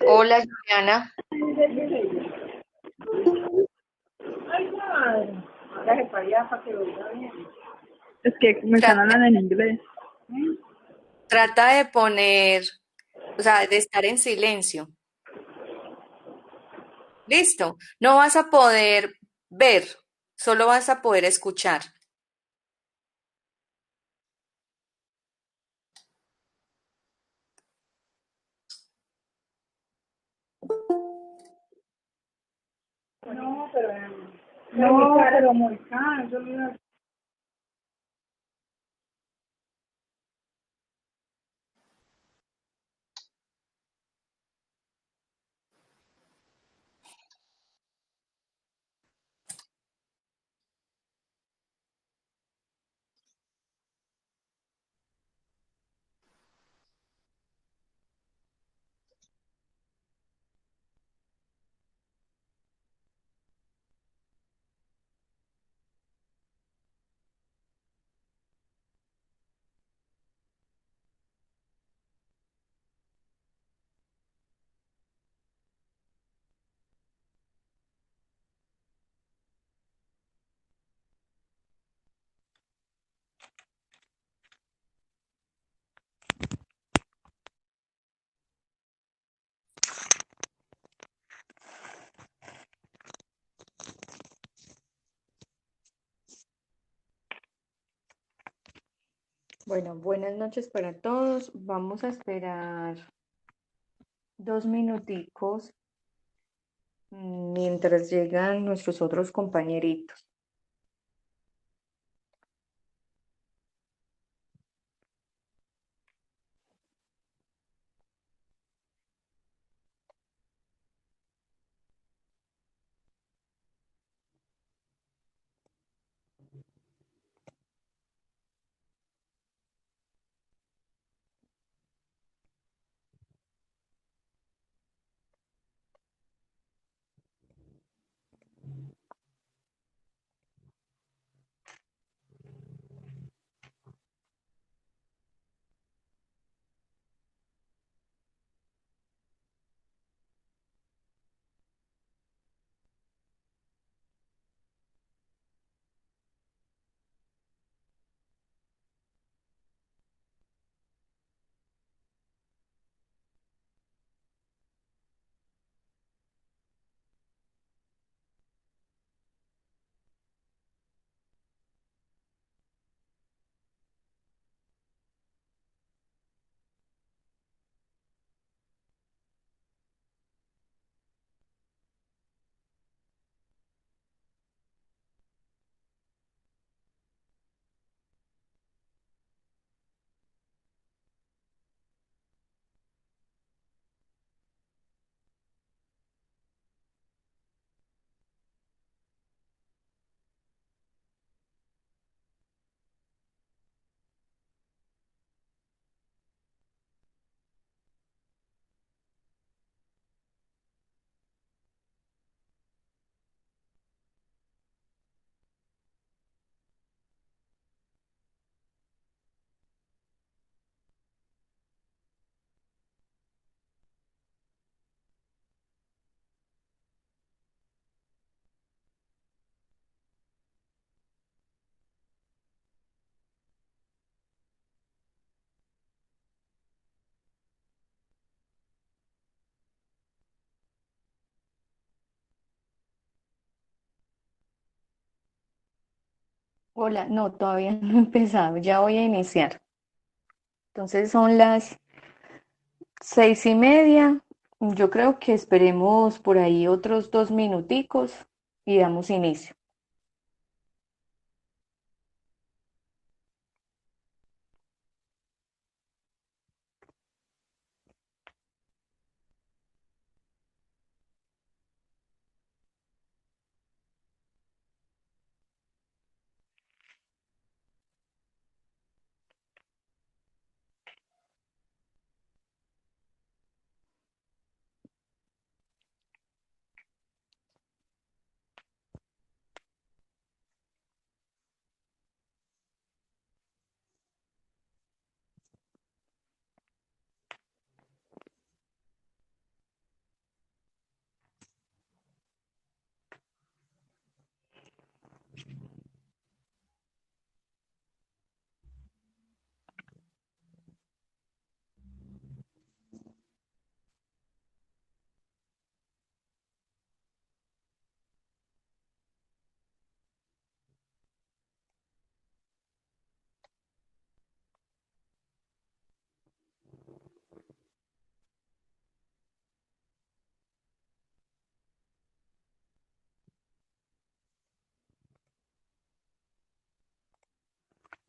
Hola, Juliana. Ay, madre. Hágase para allá para que lo oiga bien. Es que me están Trata, hablando en inglés. trata de poner, o sea, de estar en silencio. Listo. No vas a poder ver, solo vas a poder escuchar. No, pero... No, pero muy caro. Yo no... Bueno, buenas noches para todos. Vamos a esperar 2 minuticos mientras llegan nuestros otros compañeritos. Hola, no, todavía no he empezado, ya voy a iniciar. Entonces son las 6:30. Yo creo que esperemos por ahí otros 2 minuticos y damos inicio.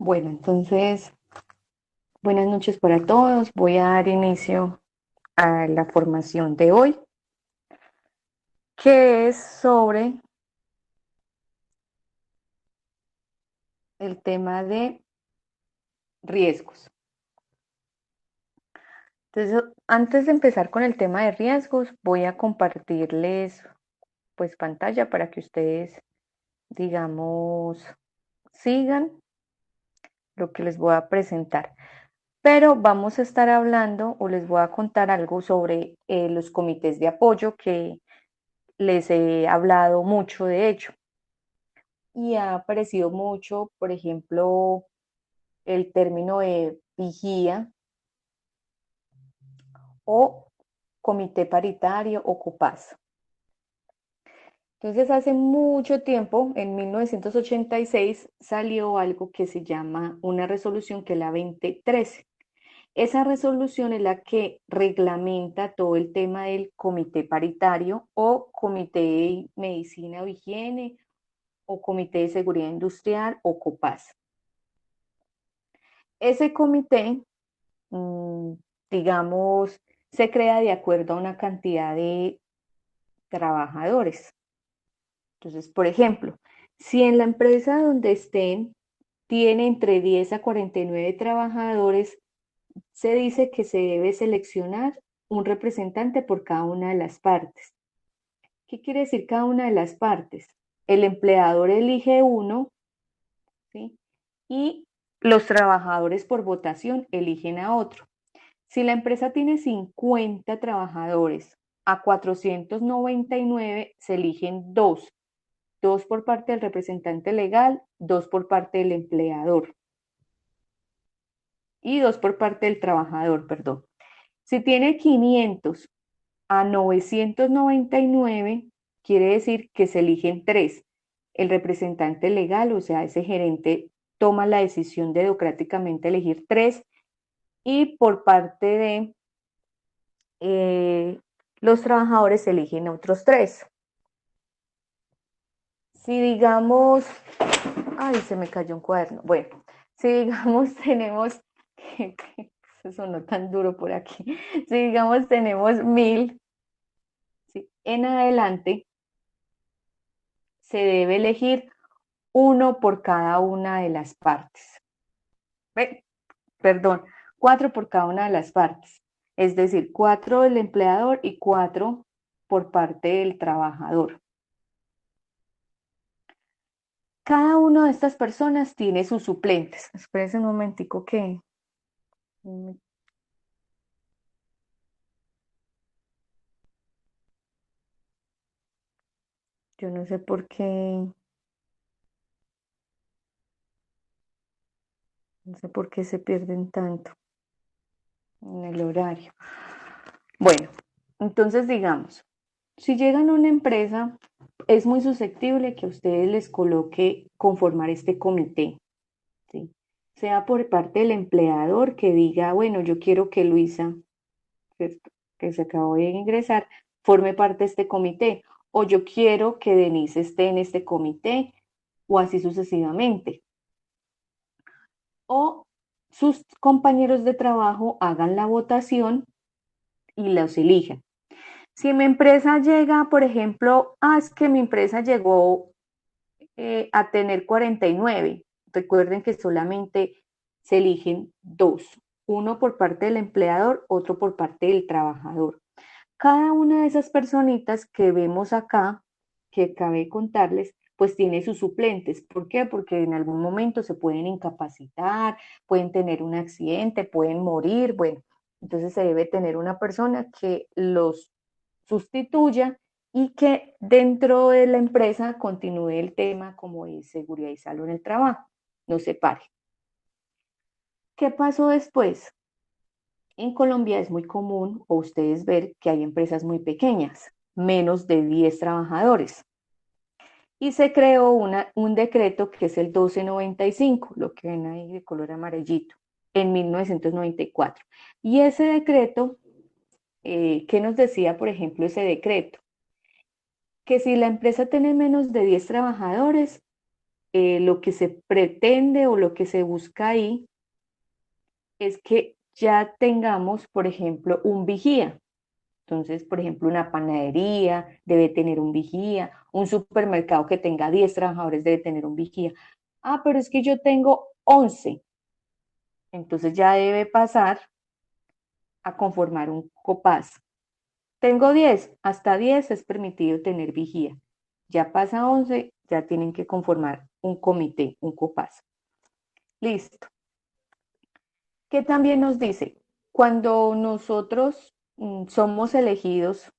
Bueno, entonces, buenas noches para todos. Voy a dar inicio a la formación de hoy, que es sobre el tema de riesgos. Entonces, antes de empezar con el tema de riesgos, voy a compartirles pues pantalla para que ustedes, digamos, sigan lo que les voy a presentar. Pero vamos a estar hablando o les voy a contar algo sobre los comités de apoyo que les he hablado mucho de hecho. Y ha aparecido mucho, por ejemplo, el término de vigía o comité paritario o COPAS. Entonces, hace mucho tiempo, en 1986, salió algo que se llama una resolución que es la 2013. Esa resolución es la que reglamenta todo el tema del comité paritario o comité de medicina o higiene o comité de seguridad industrial o COPAS. Ese comité, digamos, se crea de acuerdo a una cantidad de trabajadores. Entonces, por ejemplo, si en la empresa donde estén tiene entre 10 a 49 trabajadores, se dice que se debe seleccionar un representante por cada una de las partes. ¿Qué quiere decir cada una de las partes? El empleador elige uno, ¿sí? Y los trabajadores por votación eligen a otro. Si la empresa tiene 50 trabajadores, a 499 se eligen dos por parte del representante legal, dos por parte del empleador y dos por parte del trabajador, perdón. Si tiene 500 a 999, quiere decir que se eligen tres. El representante legal, o sea, ese gerente toma la decisión de democráticamente elegir tres y por parte de los trabajadores eligen otros tres. Si digamos, ay, se me cayó un cuaderno. Bueno, si digamos tenemos, eso sonó tan duro por aquí, si digamos tenemos 1000, ¿sí? En adelante se debe elegir uno por cada una de las partes. Perdón, cuatro por cada una de las partes. Es decir, cuatro del empleador y cuatro por parte del trabajador. Cada una de estas personas tiene sus suplentes. Espérense un momentico que yo no sé por qué se pierden tanto en el horario. Bueno, entonces digamos, si llegan a una empresa, es muy susceptible que a ustedes les coloque conformar este comité, ¿sí? Sea por parte del empleador que diga, bueno, yo quiero que Luisa, que se acabó de ingresar, forme parte de este comité, o yo quiero que Denise esté en este comité, o así sucesivamente. O sus compañeros de trabajo hagan la votación y los elijan. Si mi empresa llega, por ejemplo, es que mi empresa llegó a tener 49, recuerden que solamente se eligen dos, uno por parte del empleador, otro por parte del trabajador. Cada una de esas personitas que vemos acá, que acabé de contarles, pues tiene sus suplentes. ¿Por qué? Porque en algún momento se pueden incapacitar, pueden tener un accidente, pueden morir, bueno, entonces se debe tener una persona que los sustituya y que dentro de la empresa continúe el tema como de seguridad y salud en el trabajo, no se pare. ¿Qué pasó después? En Colombia es muy común, o ustedes ver, que hay empresas muy pequeñas, menos de 10 trabajadores. Y se creó un decreto que es el 1295, lo que ven ahí de color amarillito, en 1994. Y ese decreto, ¿qué nos decía, por ejemplo, ese decreto? Que si la empresa tiene menos de 10 trabajadores, lo que se pretende o lo que se busca ahí es que ya tengamos, por ejemplo, un vigía. Entonces, por ejemplo, una panadería debe tener un vigía, un supermercado que tenga 10 trabajadores debe tener un vigía. Ah, pero es que yo tengo 11, entonces ya debe pasar a conformar un COPAS. Tengo 10, hasta 10 es permitido tener vigía. Ya pasa 11, ya tienen que conformar un comité, un COPAS. Listo. ¿Qué también nos dice? Cuando nosotros somos elegidos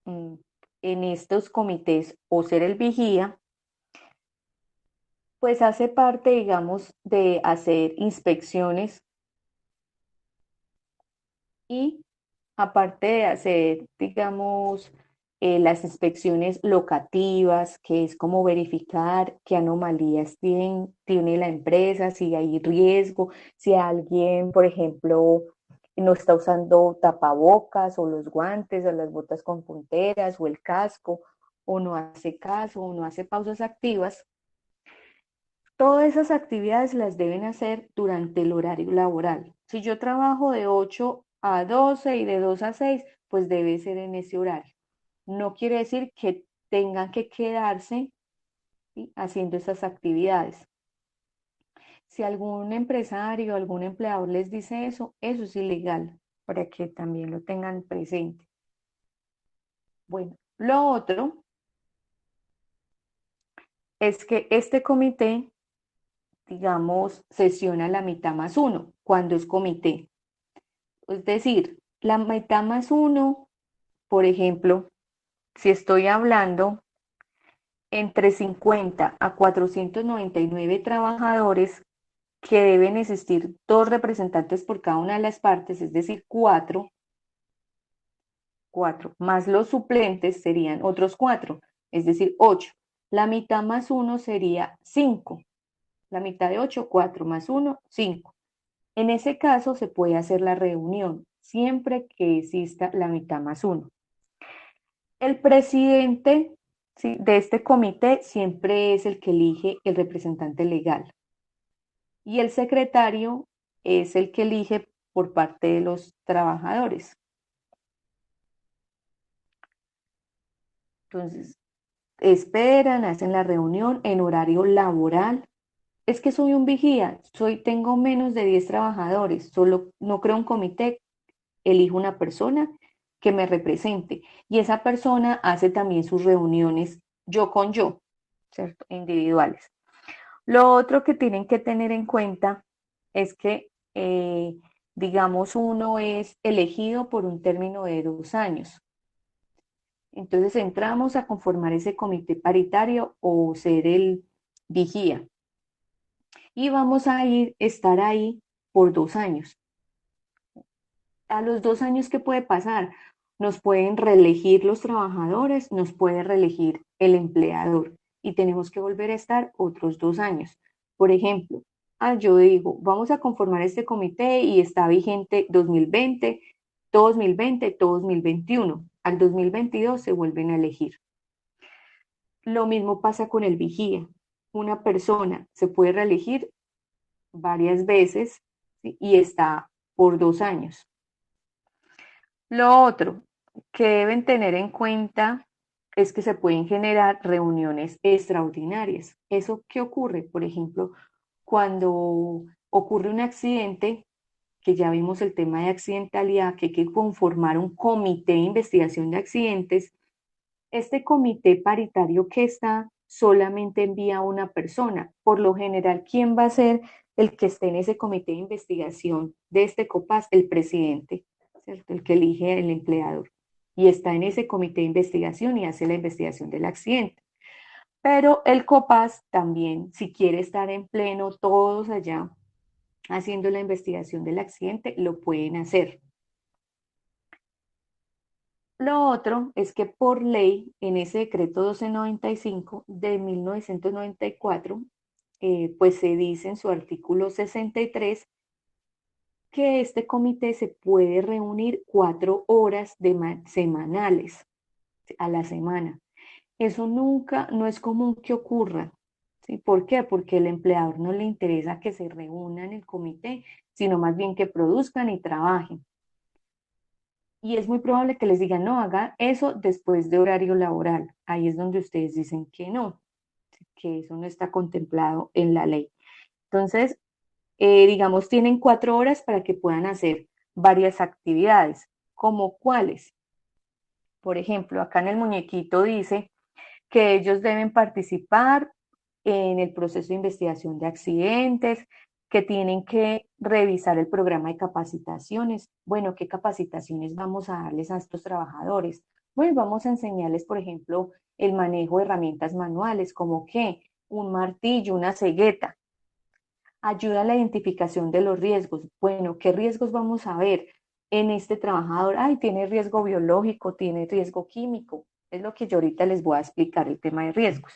mm, en estos comités o ser el vigía, pues hace parte, digamos, de hacer inspecciones y aparte de hacer, digamos, las inspecciones locativas, que es como verificar qué anomalías tiene la empresa, si hay riesgo, si alguien, por ejemplo, no está usando tapabocas o los guantes o las botas con punteras o el casco o no hace caso o no hace pausas activas. Todas esas actividades las deben hacer durante el horario laboral. Si yo trabajo de 8 a 12 y de 2 a 6, pues debe ser en ese horario. No quiere decir que tengan que quedarse, ¿sí?, haciendo esas actividades. Si algún empresario o algún empleador les dice eso es ilegal, para que también lo tengan presente. Bueno, lo otro es que este comité, digamos, sesiona la mitad más uno cuando es comité. Es decir, la mitad más uno, por ejemplo, si estoy hablando entre 50 a 499 trabajadores, que deben existir dos representantes por cada una de las partes, es decir, cuatro, más los suplentes serían otros cuatro, es decir, 8. La mitad más uno sería 5. La mitad de 8, 4 más uno, 5. En ese caso se puede hacer la reunión siempre que exista la mitad más uno. El presidente, ¿sí?, de este comité siempre es el que elige el representante legal y el secretario es el que elige por parte de los trabajadores. Entonces, esperan, hacen la reunión en horario laboral. Es que soy un vigía, tengo menos de 10 trabajadores, solo no creo un comité, elijo una persona que me represente y esa persona hace también sus reuniones yo con yo, ¿cierto? Individuales. Lo otro que tienen que tener en cuenta es que, digamos, uno es elegido por un término de 2 años. Entonces entramos a conformar ese comité paritario o ser el vigía y vamos a estar ahí por 2 años. A los 2 años, ¿qué puede pasar? Nos pueden reelegir los trabajadores, nos puede reelegir el empleador y tenemos que volver a estar otros 2 años. Por ejemplo, yo digo, vamos a conformar este comité y está vigente 2020, todo 2020, todo 2021. Al 2022 se vuelven a elegir. Lo mismo pasa con el vigía. Una persona se puede reelegir varias veces, ¿sí?, y está por 2 años. Lo otro que deben tener en cuenta es que se pueden generar reuniones extraordinarias. ¿Eso qué ocurre? Por ejemplo, cuando ocurre un accidente, que ya vimos el tema de accidentalidad, que hay que conformar un comité de investigación de accidentes. Este comité paritario que está solamente envía a una persona. Por lo general, ¿quién va a ser el que esté en ese comité de investigación de este COPAS? El presidente, ¿cierto? El que elige el empleador. Y está en ese comité de investigación y hace la investigación del accidente. Pero el COPAS también, si quiere estar en pleno, todos allá haciendo la investigación del accidente, lo pueden hacer. Lo otro es que por ley, en ese decreto 1295 de 1994, pues se dice en su artículo 63 que este comité se puede reunir 4 horas semanales a la semana. Eso nunca, no es común que ocurra. ¿Sí? ¿Por qué? Porque el empleador no le interesa que se reúnan en el comité, sino más bien que produzcan y trabajen. Y es muy probable que les digan, no, haga eso después de horario laboral. Ahí es donde ustedes dicen que no, que eso no está contemplado en la ley. Entonces, digamos, tienen 4 horas para que puedan hacer varias actividades, como cuáles. Por ejemplo, acá en el muñequito dice que ellos deben participar en el proceso de investigación de accidentes, que tienen que revisar el programa de capacitaciones. Bueno, ¿qué capacitaciones vamos a darles a estos trabajadores? Bueno, vamos a enseñarles, por ejemplo, el manejo de herramientas manuales, como que un martillo, una cegueta. Ayuda a la identificación de los riesgos. Bueno, ¿qué riesgos vamos a ver en este trabajador? Ay, tiene riesgo biológico, tiene riesgo químico. Es lo que yo ahorita les voy a explicar, el tema de riesgos.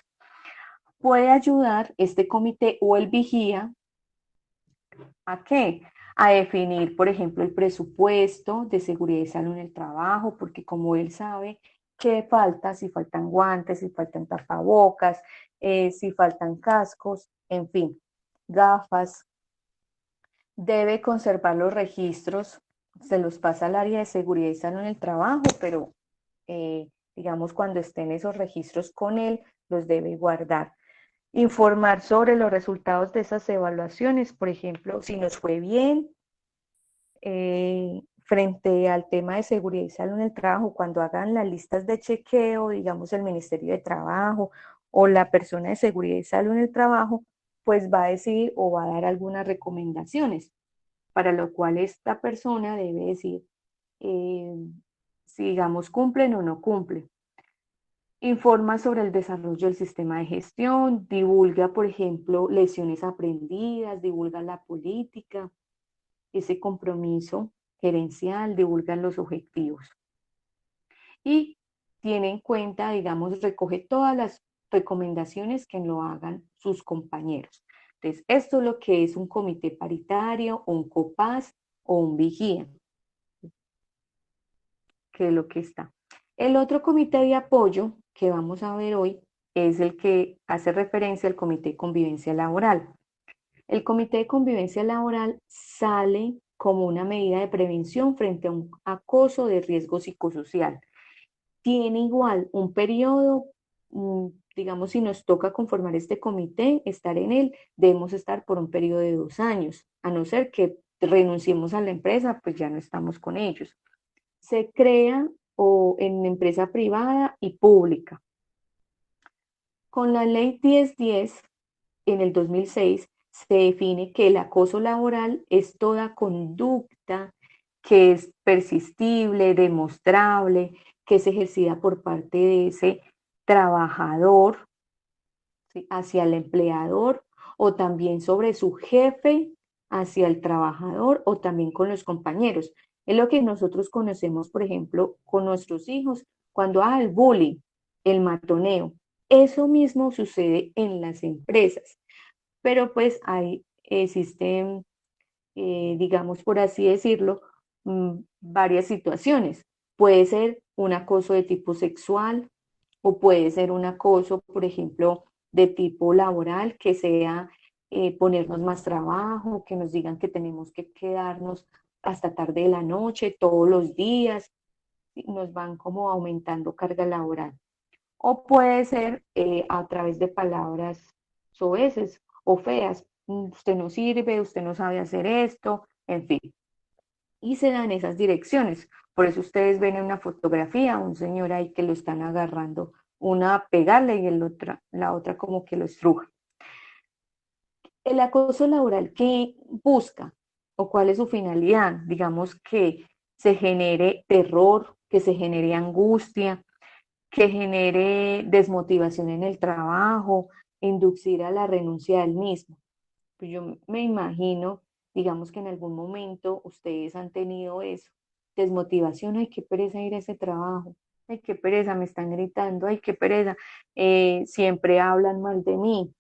Puede ayudar este comité o el vigía ¿a qué? A definir, por ejemplo, el presupuesto de seguridad y salud en el trabajo, porque como él sabe qué falta, si faltan guantes, si faltan tapabocas, si faltan cascos, en fin, gafas, debe conservar los registros, se los pasa al área de seguridad y salud en el trabajo, pero digamos cuando estén esos registros con él, los debe guardar. Informar sobre los resultados de esas evaluaciones, por ejemplo, si nos fue bien frente al tema de seguridad y salud en el trabajo, cuando hagan las listas de chequeo, digamos el Ministerio de Trabajo o la persona de seguridad y salud en el trabajo, pues va a decir o va a dar algunas recomendaciones, para lo cual esta persona debe decir eh, si, digamos, cumplen o no cumplen. Informa sobre el desarrollo del sistema de gestión, divulga, por ejemplo, lecciones aprendidas, divulga la política, ese compromiso gerencial, divulga los objetivos y tiene en cuenta, digamos, recoge todas las recomendaciones que lo hagan sus compañeros. Entonces, esto es lo que es un comité paritario, un COPAS o un vigía, que es lo que está. El otro comité de apoyo que vamos a ver hoy es el que hace referencia al comité de convivencia laboral. El comité de convivencia laboral sale como una medida de prevención frente a un acoso de riesgo psicosocial. Tiene igual un periodo, digamos, si nos toca conformar este comité, estar en él, debemos estar por un periodo de 2 años, a no ser que renunciemos a la empresa, pues ya no estamos con ellos. Se crea o en empresa privada y pública. Con la ley 1010 en el 2006 se define que el acoso laboral es toda conducta que es persistible, demostrable, que es ejercida por parte de ese trabajador, ¿sí?, hacia el empleador o también sobre su jefe hacia el trabajador o también con los compañeros. Es lo que nosotros conocemos, por ejemplo, con nuestros hijos, cuando el bullying, el matoneo. Eso mismo sucede en las empresas, pero pues ahí existen, digamos por así decirlo, varias situaciones. Puede ser un acoso de tipo sexual o puede ser un acoso, por ejemplo, de tipo laboral, que sea ponernos más trabajo, que nos digan que tenemos que quedarnos hasta tarde de la noche, todos los días, nos van como aumentando carga laboral. O puede ser a través de palabras soeces o feas. Usted no sirve, usted no sabe hacer esto, en fin. Y se dan esas direcciones. Por eso ustedes ven en una fotografía a un señor ahí que lo están agarrando, una a pegarle y la otra como que lo estruja. El acoso laboral, ¿qué busca o cuál es su finalidad? Digamos que se genere terror, que se genere angustia, que genere desmotivación en el trabajo, inducir a la renuncia del mismo. Pues yo me imagino, digamos que en algún momento ustedes han tenido eso, desmotivación, ay, qué pereza ir a ese trabajo, ay, qué pereza, me están gritando, ay, qué pereza, siempre hablan mal de mí,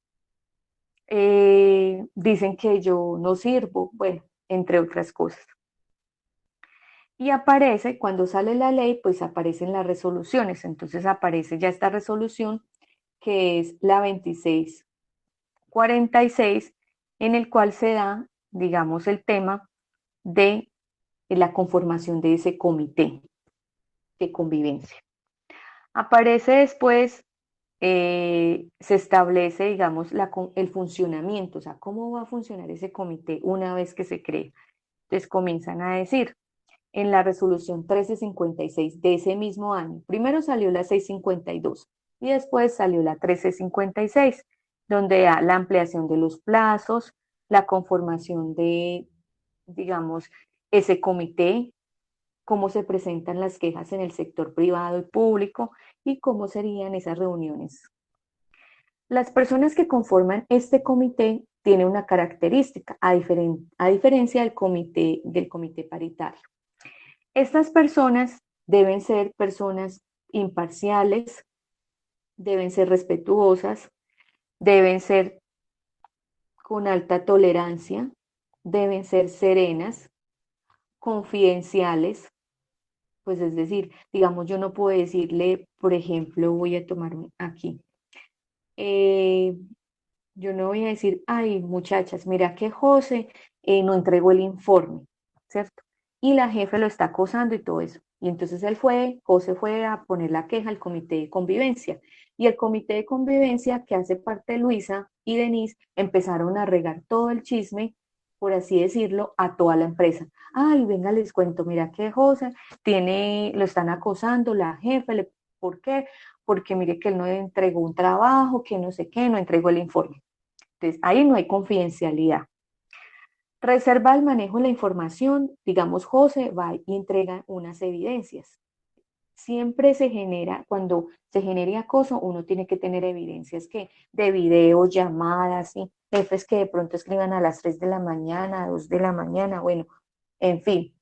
dicen que yo no sirvo, bueno, entre otras cosas. Y aparece, cuando sale la ley, pues aparecen las resoluciones. Entonces aparece ya esta resolución que es la 26 46, en el cual se da, digamos, el tema de la conformación de ese comité de convivencia. Aparece después, se establece, digamos, el funcionamiento, o sea, cómo va a funcionar ese comité una vez que se cree. Entonces comienzan a decir, en la resolución 1356 de ese mismo año, primero salió la 652 y después salió la 1356, donde da la ampliación de los plazos, la conformación de, digamos, ese comité, cómo se presentan las quejas en el sector privado y público y cómo serían esas reuniones. Las personas que conforman este comité tienen una característica, a diferencia del comité paritario. Estas personas deben ser personas imparciales, deben ser respetuosas, deben ser con alta tolerancia, deben ser serenas, confidenciales, pues es decir, digamos, yo no puedo decirle, por ejemplo, voy a tomar aquí, eh, yo no voy a decir, ay, muchachas, mira que José no entregó el informe, ¿cierto? Y la jefe lo está acosando y todo eso. Y entonces José fue a poner la queja al comité de convivencia. Y el comité de convivencia, que hace parte de Luisa y Denise, empezaron a regar todo el chisme, por así decirlo, a toda la empresa. Ay, venga, les cuento, mira que José lo están acosando, la jefe, ¿por qué? Porque mire que él no entregó un trabajo, que no sé qué, no entregó el informe. Entonces, ahí no hay confidencialidad. Reserva el manejo de la información, digamos, José va y entrega unas evidencias. Siempre se genera, cuando se genere acoso, uno tiene que tener evidencias que de videos, llamadas, ¿sí? Jefes que de pronto escriban a las 3 de la mañana, 2 de la mañana, bueno, en fin.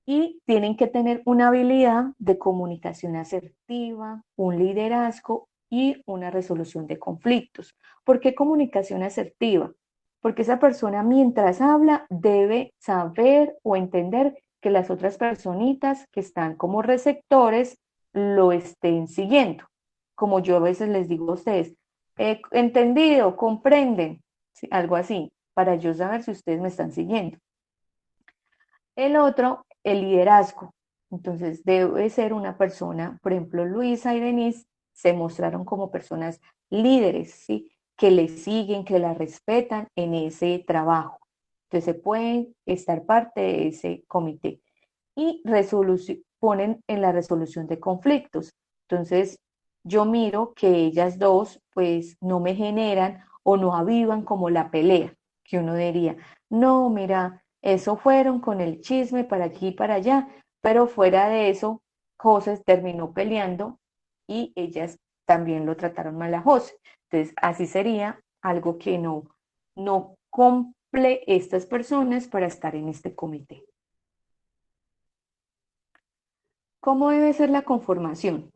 Y tienen que tener una habilidad de comunicación asertiva, un liderazgo y una resolución de conflictos. ¿Por qué comunicación asertiva? Porque esa persona mientras habla debe saber o entender que las otras personitas que están como receptores lo estén siguiendo. Como yo a veces les digo a ustedes, entendido, comprenden, ¿sí? Algo así, para yo saber si ustedes me están siguiendo. El otro, el liderazgo. Entonces, debe ser una persona, por ejemplo, Luisa y Denise se mostraron como personas líderes, ¿sí? Que le siguen, que la respetan en ese trabajo. Entonces, se pueden estar parte de ese comité y ponen en la resolución de conflictos. Entonces, yo miro que ellas dos, pues, no me generan o no avivan como la pelea, que uno diría, no, mira, eso fueron con el chisme para aquí y para allá, pero fuera de eso, José terminó peleando y ellas también lo trataron mal a José. Entonces, así sería algo que no cumple estas personas para estar en este comité. ¿Cómo debe ser la conformación?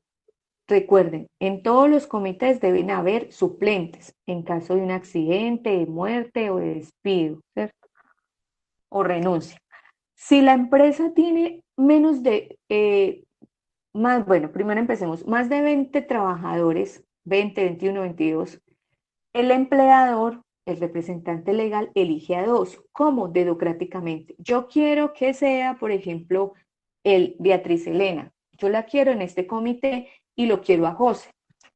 Recuerden, en todos los comités deben haber suplentes en caso de un accidente, de muerte o de despido, ¿cierto? O renuncia. Si la empresa tiene menos de, bueno, primero empecemos, más de 20 trabajadores, 20, 21, 22, el empleador, el representante legal, elige a dos. ¿Cómo? Dedocráticamente. Yo quiero que sea, por ejemplo, el Beatriz Elena. Yo la quiero en este comité y lo quiero a José.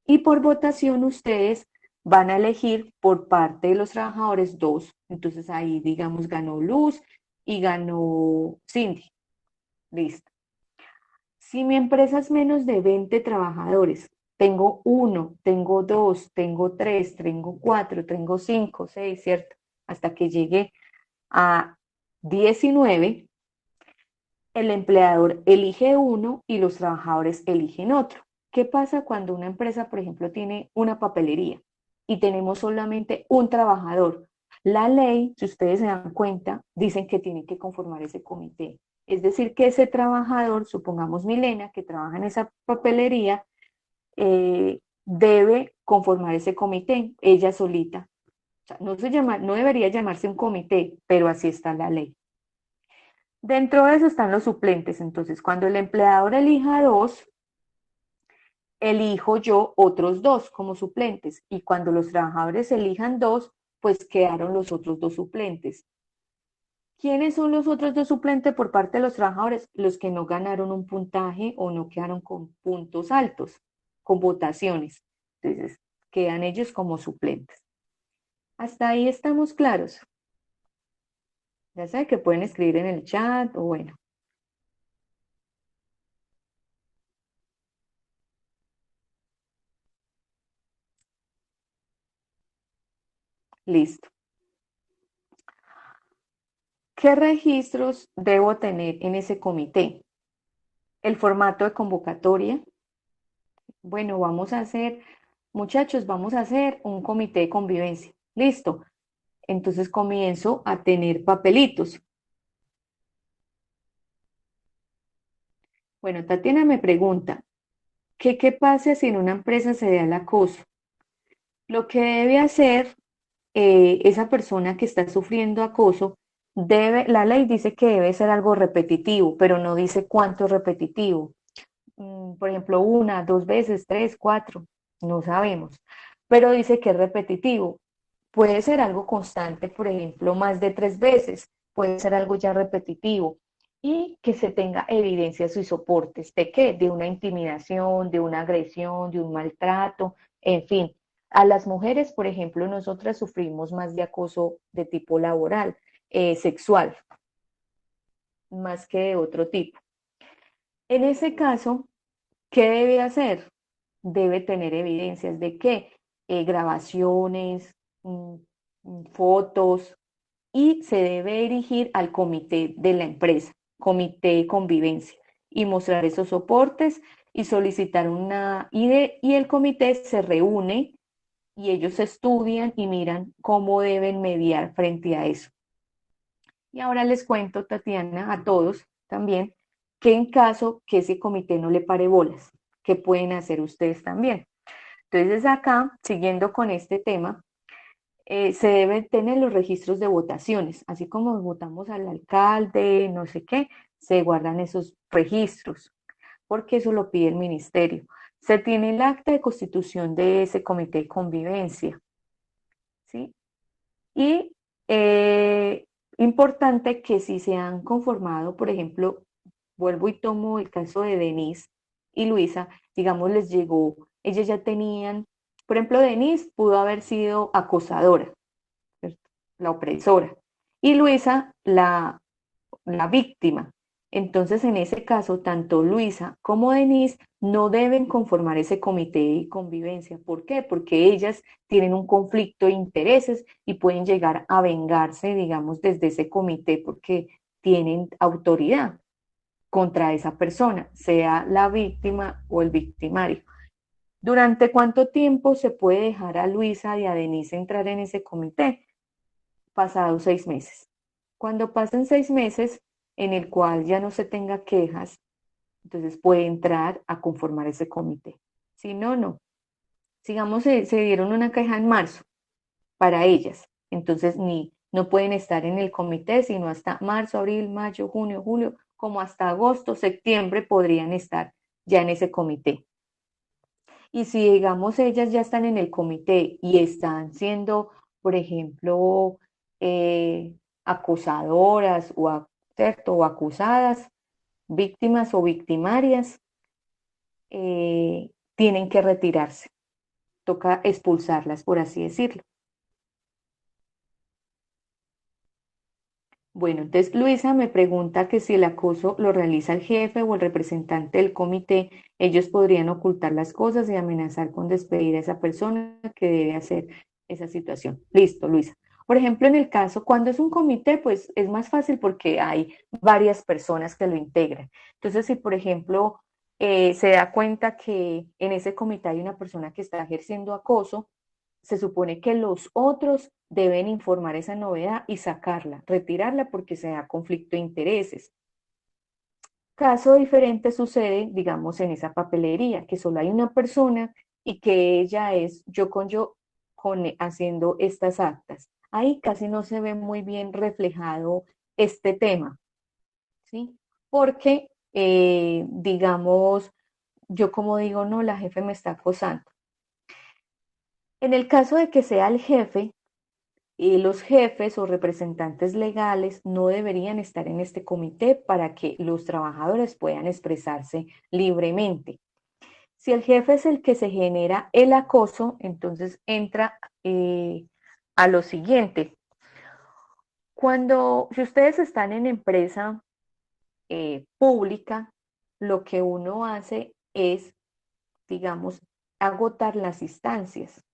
Y por votación ustedes van a elegir por parte de los trabajadores dos. Entonces ahí, digamos, ganó Luz y ganó Cindy. Listo. Si mi empresa es menos de 20 trabajadores, tengo uno, tengo dos, tengo tres, tengo cuatro, tengo cinco, seis, ¿cierto? Hasta que llegue a 19, el empleador elige uno y los trabajadores eligen otro. ¿Qué pasa cuando una empresa, por ejemplo, tiene una papelería y tenemos solamente un trabajador? La ley, si ustedes se dan cuenta, dicen que tienen que conformar ese comité. Es decir, que ese trabajador, supongamos Milena, que trabaja en esa papelería, debe conformar ese comité, ella solita. O sea, no debería llamarse un comité, pero así está la ley. Dentro de eso están los suplentes. Entonces, cuando el empleador elija dos, elijo yo otros dos como suplentes y cuando los trabajadores elijan dos, pues quedaron los otros dos suplentes. ¿Quiénes son los otros dos suplentes por parte de los trabajadores? Los que no ganaron un puntaje o no quedaron con puntos altos, con votaciones. Entonces, quedan ellos como suplentes. Hasta ahí estamos claros. Ya saben que pueden escribir en el chat o bueno, listo. ¿Qué registros debo tener en ese comité? El formato de convocatoria. Bueno, vamos a hacer, muchachos, vamos a hacer un comité de convivencia. Listo. Entonces comienzo a tener papelitos. Bueno, Tatiana me pregunta, ¿qué pasa si en una empresa se da el acoso? Lo que debe hacer esa persona que está sufriendo acoso, la ley dice que debe ser algo repetitivo, pero no dice cuánto es repetitivo. Por ejemplo, una, dos veces, tres, cuatro, no sabemos, pero dice que es repetitivo. Puede ser algo constante, por ejemplo, más de tres veces, puede ser algo ya repetitivo y que se tenga evidencias y soportes de qué, de una intimidación, de una agresión, de un maltrato, en fin. A las mujeres, por ejemplo, nosotras sufrimos más de acoso de tipo laboral, sexual, más que de otro tipo. En ese caso, ¿qué debe hacer? Debe tener evidencias de qué, grabaciones, mm, fotos, y se debe dirigir al comité de la empresa, comité de convivencia, y mostrar esos soportes y solicitar una y el comité se reúne y ellos estudian y miran cómo deben mediar frente a eso. Y ahora les cuento, Tatiana, a todos también, que en caso que ese comité no le pare bolas, ¿qué pueden hacer ustedes también? Entonces acá, siguiendo con este tema, se deben tener los registros de votaciones, así como votamos al alcalde, no sé qué, se guardan esos registros, porque eso lo pide el ministerio. Se tiene el acta de constitución de ese comité de convivencia, ¿sí? Y importante que si se han conformado, por ejemplo, vuelvo y tomo el caso de Denise y Luisa, digamos, les llegó, ellas ya tenían, por ejemplo, Denise pudo haber sido acosadora, ¿cierto? La opresora, y Luisa la víctima. Entonces, en ese caso, tanto Luisa como Denise no deben conformar ese comité de convivencia. ¿Por qué? Porque ellas tienen un conflicto de intereses y pueden llegar a vengarse, digamos, desde ese comité porque tienen autoridad contra esa persona, sea la víctima o el victimario. ¿Durante cuánto tiempo se puede dejar a Luisa y a Denise entrar en ese comité? Pasados 6 meses. Cuando pasen 6 meses en el cual ya no se tenga quejas, entonces puede entrar a conformar ese comité. Si no, no. Sigamos, se dieron una queja en marzo para ellas, entonces no pueden estar en el comité sino hasta marzo, abril, mayo, junio, julio, como hasta agosto, septiembre podrían estar ya en ese comité. Y si digamos ellas ya están en el comité y están siendo, por ejemplo, eh, acosadoras ¿cierto? O acusadas, víctimas o victimarias, tienen que retirarse. Toca expulsarlas, por así decirlo. Bueno, entonces Luisa me pregunta que si el acoso lo realiza el jefe o el representante del comité, ellos podrían ocultar las cosas y amenazar con despedir a esa persona que debe hacer esa situación. Listo, Luisa. Por ejemplo, en el caso, cuando es un comité, pues es más fácil porque hay varias personas que lo integran. Entonces, si por ejemplo se da cuenta que en ese comité hay una persona que está ejerciendo acoso, se supone que los otros deben informar esa novedad y sacarla, retirarla porque se da conflicto de intereses. Caso diferente sucede, digamos, en esa papelería, que solo hay una persona y que ella es yo haciendo estas actas. Ahí casi no se ve muy bien reflejado este tema, ¿sí? Porque, digamos, yo como digo, no, la jefe me está acosando. En el caso de que sea el jefe, los jefes o representantes legales no deberían estar en este comité para que los trabajadores puedan expresarse libremente. Si el jefe es el que se genera el acoso, entonces entra a lo siguiente. Si ustedes están en empresa pública, lo que uno hace es, digamos, agotar las instancias.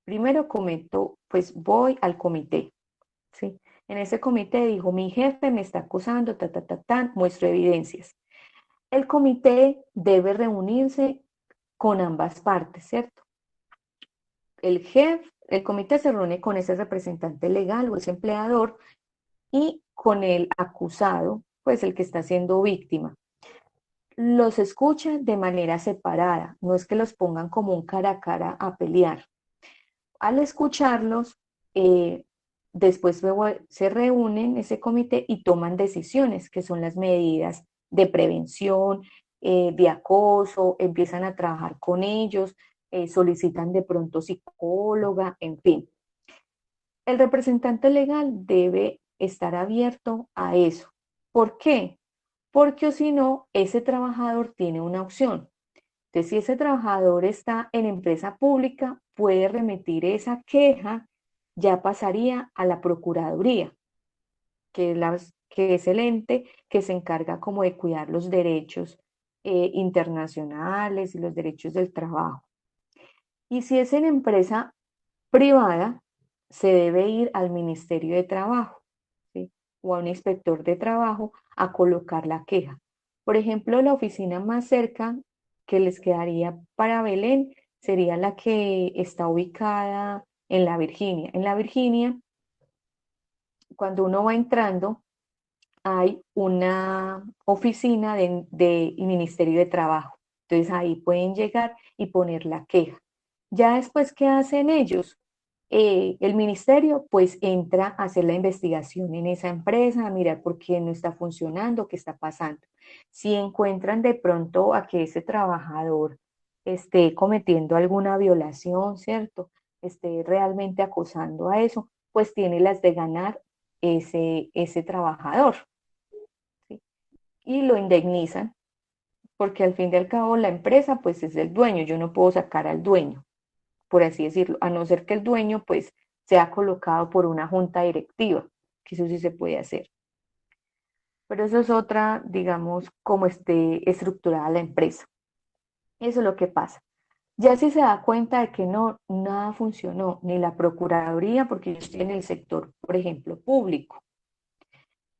Primero comento, pues voy al comité, ¿sí? En ese comité dijo, mi jefe me está acusando, muestro evidencias. El comité debe reunirse con ambas partes, ¿cierto? El comité se reúne con ese representante legal o ese empleador y con el acusado, pues el que está siendo víctima. Los escuchan de manera separada, no es que los pongan como un cara a cara a pelear. Al escucharlos, eh, después se reúnen ese comité y toman decisiones, que son las medidas de prevención, de acoso, empiezan a trabajar con ellos, solicitan de pronto psicóloga, en fin. El representante legal debe estar abierto a eso. ¿Por qué? Porque si no, ese trabajador tiene una opción. Entonces, si ese trabajador está en empresa pública, puede remitir esa queja, ya pasaría a la Procuraduría, que es el ente que se encarga como de cuidar los derechos internacionales y los derechos del trabajo. Y si es en empresa privada, se debe ir al Ministerio de Trabajo, ¿sí? O a un inspector de trabajo a colocar la queja. Por ejemplo, la oficina más cerca que les quedaría para Belén sería la que está ubicada en la Virginia. En la Virginia, cuando uno va entrando, hay una oficina de Ministerio de Trabajo. Entonces ahí pueden llegar y poner la queja. Ya después, ¿qué hacen ellos? El ministerio pues entra a hacer la investigación en esa empresa, a mirar por qué no está funcionando, qué está pasando. Si encuentran de pronto a que ese trabajador esté cometiendo alguna violación, ¿cierto? Esté realmente acosando a eso, pues tiene las de ganar ese trabajador, ¿sí? Y lo indemnizan, porque al fin y al cabo la empresa pues es el dueño, yo no puedo sacar al dueño, por así decirlo, a no ser que el dueño pues sea colocado por una junta directiva, que eso sí se puede hacer. Pero eso es otra, digamos, cómo esté estructurada la empresa. Eso es lo que pasa. Ya si se da cuenta de que no, nada funcionó, ni la Procuraduría, porque yo estoy en el sector, por ejemplo, público.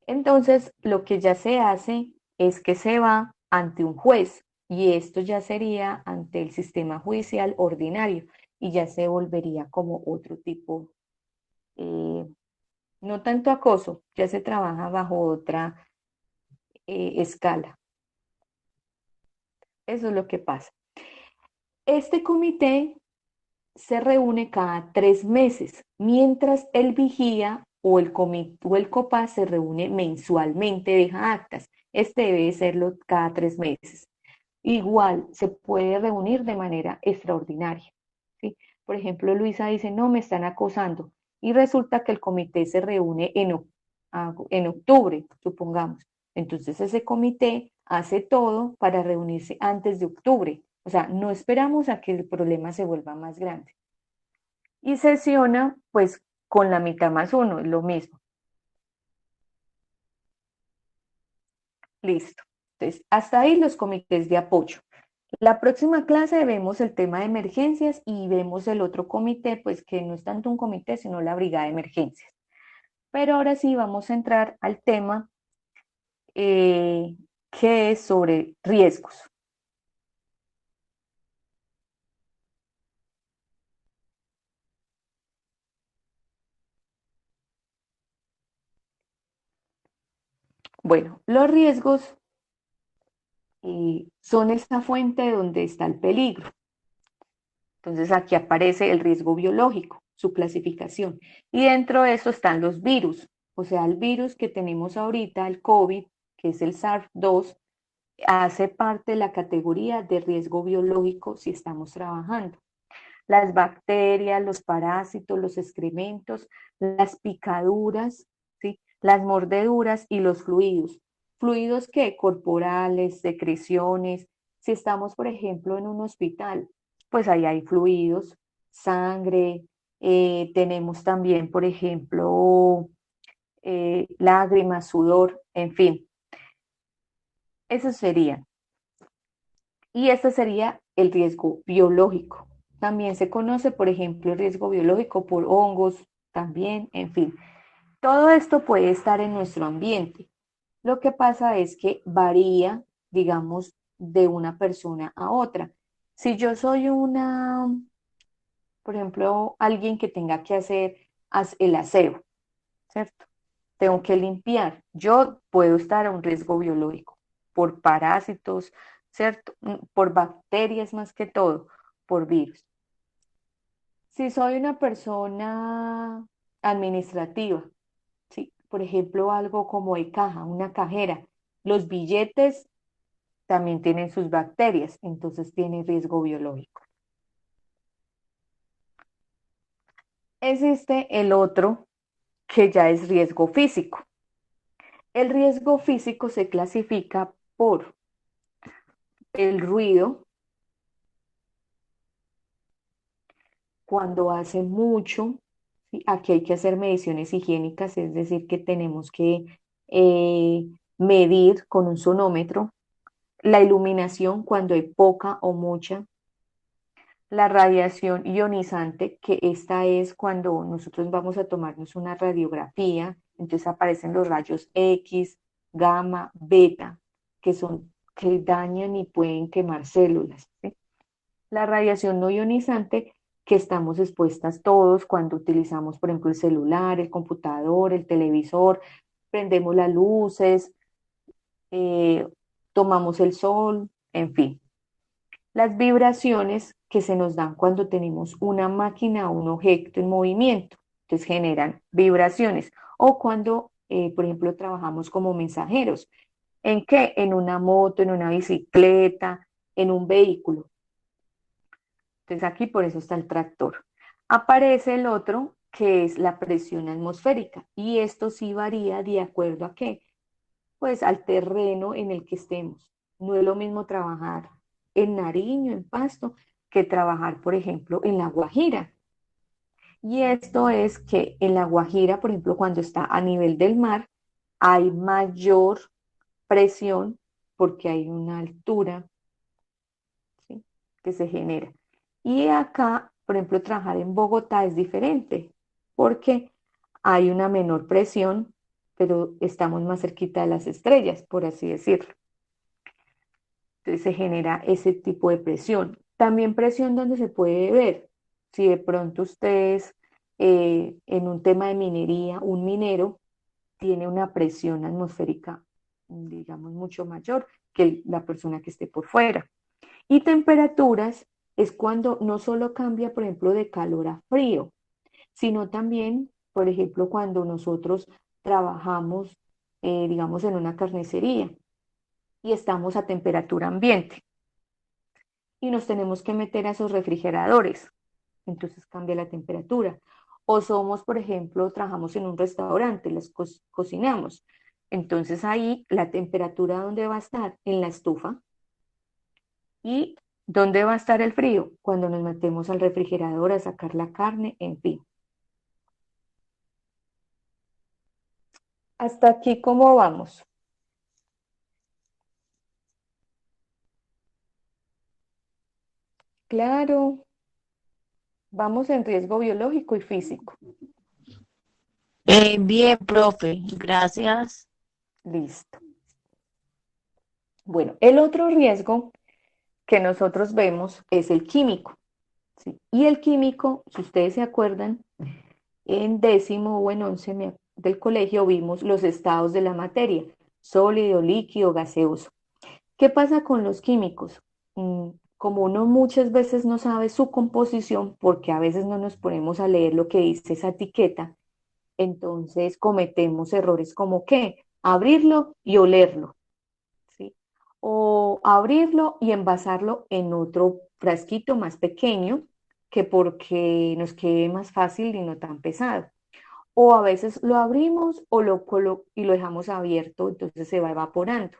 Entonces, lo que ya se hace es que se va ante un juez y esto ya sería ante el sistema judicial ordinario y ya se volvería como otro tipo, eh, no tanto acoso, ya se trabaja bajo otra escala. Eso es lo que pasa. Este comité se reúne cada 3 meses, mientras el vigía o el COPA se reúne mensualmente, deja actas. Este debe serlo cada 3 meses. Igual se puede reunir de manera extraordinaria, ¿sí? Por ejemplo, Luisa dice, no, me están acosando. Y resulta que el comité se reúne en octubre, supongamos. Entonces ese comité hace todo para reunirse antes de octubre. O sea, no esperamos a que el problema se vuelva más grande. Y sesiona pues con la mitad más uno, es lo mismo. Listo. Entonces, hasta ahí los comités de apoyo. La próxima clase vemos el tema de emergencias y vemos el otro comité, pues que no es tanto un comité, sino la brigada de emergencias. Pero ahora sí vamos a entrar al tema eh, que es sobre riesgos. Bueno, los riesgos son esta fuente donde está el peligro. Entonces aquí aparece el riesgo biológico, su clasificación. Y dentro de eso están los virus, o sea, el virus que tenemos ahorita, el COVID, que es el SARS-2, hace parte de la categoría de riesgo biológico si estamos trabajando. Las bacterias, los parásitos, los excrementos, las picaduras, ¿sí? Las mordeduras y los fluidos. Fluidos que corporales, secreciones. Si estamos, por ejemplo, en un hospital, pues ahí hay fluidos, sangre, tenemos también, por ejemplo, lágrimas, sudor, en fin, eso sería. Y este sería el riesgo biológico. También se conoce, por ejemplo, el riesgo biológico por hongos, también, en fin. Todo esto puede estar en nuestro ambiente. Lo que pasa es que varía, digamos, de una persona a otra. Si yo soy por ejemplo, alguien que tenga que hacer el aseo, ¿cierto? Tengo que limpiar. Yo puedo estar a un riesgo biológico por parásitos, ¿cierto? Por bacterias más que todo, por virus. Si soy una persona administrativa, ¿sí? Por ejemplo, algo como de caja, una cajera, los billetes también tienen sus bacterias, entonces tiene riesgo biológico. Existe el otro que ya es riesgo físico. El riesgo físico se clasifica por el ruido, cuando hace mucho, ¿sí? Aquí hay que hacer mediciones higiénicas, es decir, que tenemos que eh, medir con un sonómetro la iluminación cuando hay poca o mucha, la radiación ionizante, que esta es cuando nosotros vamos a tomarnos una radiografía, entonces aparecen los rayos X, gamma, beta, que dañan y pueden quemar células, ¿sí? La radiación no ionizante, que estamos expuestas todos cuando utilizamos, por ejemplo, el celular, el computador, el televisor, prendemos las luces, eh, tomamos el sol, en fin. Las vibraciones que se nos dan cuando tenemos una máquina o un objeto en movimiento, entonces generan vibraciones. O cuando, por ejemplo, trabajamos como mensajeros. ¿En qué? En una moto, en una bicicleta, en un vehículo. Entonces aquí por eso está el tractor. Aparece el otro que es la presión atmosférica y esto sí varía de acuerdo a qué, pues al terreno en el que estemos. No es lo mismo trabajar en Nariño, en Pasto, que trabajar, por ejemplo, en La Guajira. Y esto es que en La Guajira, por ejemplo, cuando está a nivel del mar, hay mayor presión porque hay una altura, ¿sí? Que se genera. Y acá, por ejemplo, trabajar en Bogotá es diferente porque hay una menor presión, pero estamos más cerquita de las estrellas, por así decirlo. Entonces se genera ese tipo de presión. También presión donde se puede ver, si de pronto ustedes en un tema de minería, un minero tiene una presión atmosférica, digamos, mucho mayor que la persona que esté por fuera. Y temperaturas es cuando no solo cambia, por ejemplo, de calor a frío, sino también, por ejemplo, cuando nosotros trabajamos, digamos, en una carnicería y estamos a temperatura ambiente y nos tenemos que meter a esos refrigeradores, entonces cambia la temperatura. O somos, por ejemplo, trabajamos en un restaurante, cocinamos, entonces ahí la temperatura ¿dónde va a estar? En la estufa. ¿Y dónde va a estar el frío? Cuando nos metemos al refrigerador a sacar la carne, en fin. Hasta aquí, ¿cómo vamos? Claro, vamos en riesgo biológico y físico. Bien, profe, gracias. Listo. Bueno, el otro riesgo que nosotros vemos es el químico, ¿sí? Y el químico, si ustedes se acuerdan, en décimo o en once del colegio vimos los estados de la materia, sólido, líquido, gaseoso. ¿Qué pasa con los químicos? Como uno muchas veces no sabe su composición, porque a veces no nos ponemos a leer lo que dice esa etiqueta, entonces cometemos errores como ¿qué? Abrirlo y olerlo, ¿sí? o abrirlo y envasarlo en otro frasquito más pequeño, que porque nos quede más fácil y no tan pesado. O a veces lo abrimos o y lo dejamos abierto, entonces se va evaporando.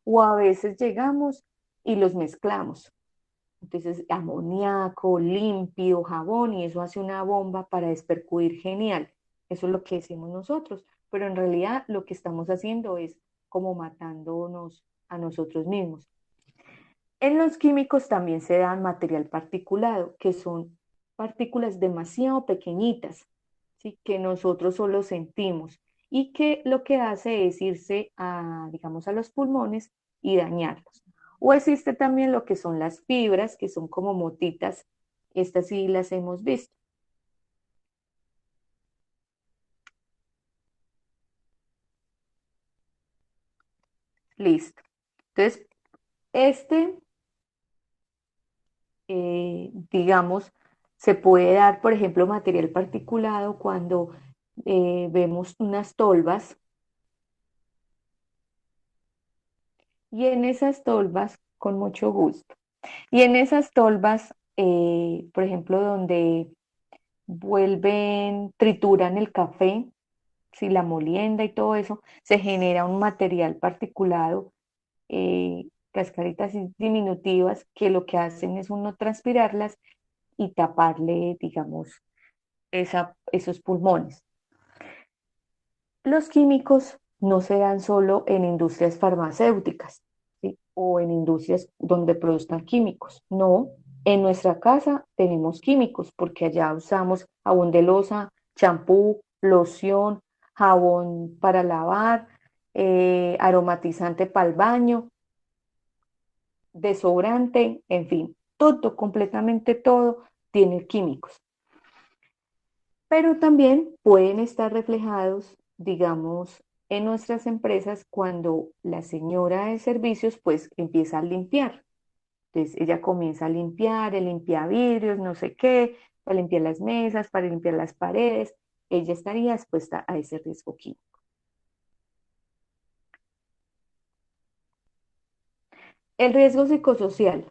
O a veces llegamos y los mezclamos. Entonces, amoníaco, limpio, jabón, y eso hace una bomba para despercudir genial. Eso es lo que decimos nosotros, pero en realidad lo que estamos haciendo es como matándonos a nosotros mismos. En los químicos también se dan material particulado, que son partículas demasiado pequeñitas, ¿sí? Que nosotros solo sentimos y que lo que hace es irse a, digamos, a los pulmones y dañarlos. O existe también lo que son las fibras, que son como motitas. Estas sí las hemos visto. Listo. Entonces, este digamos, se puede dar, por ejemplo, material particulado cuando vemos unas tolvas y en esas tolvas, con mucho gusto, y en esas tolvas, por ejemplo, donde trituran el café, si la molienda y todo eso, se genera un material particulado, cascaritas diminutivas que lo que hacen es uno transpirarlas y taparle, digamos, esos pulmones. Los químicos no se dan solo en industrias farmacéuticas, ¿sí? O en industrias donde produzcan químicos. No, en nuestra casa tenemos químicos porque allá usamos jabón de loza, champú, loción, jabón para lavar, aromatizante para el baño, desodorante, en fin, todo, completamente todo tiene químicos. Pero también pueden estar reflejados, digamos, en nuestras empresas cuando la señora de servicios pues empieza a limpiar. Entonces ella comienza a limpiar, limpia vidrios, no sé qué, para limpiar las mesas, para limpiar las paredes. Ella estaría expuesta a ese riesgo químico. El riesgo psicosocial.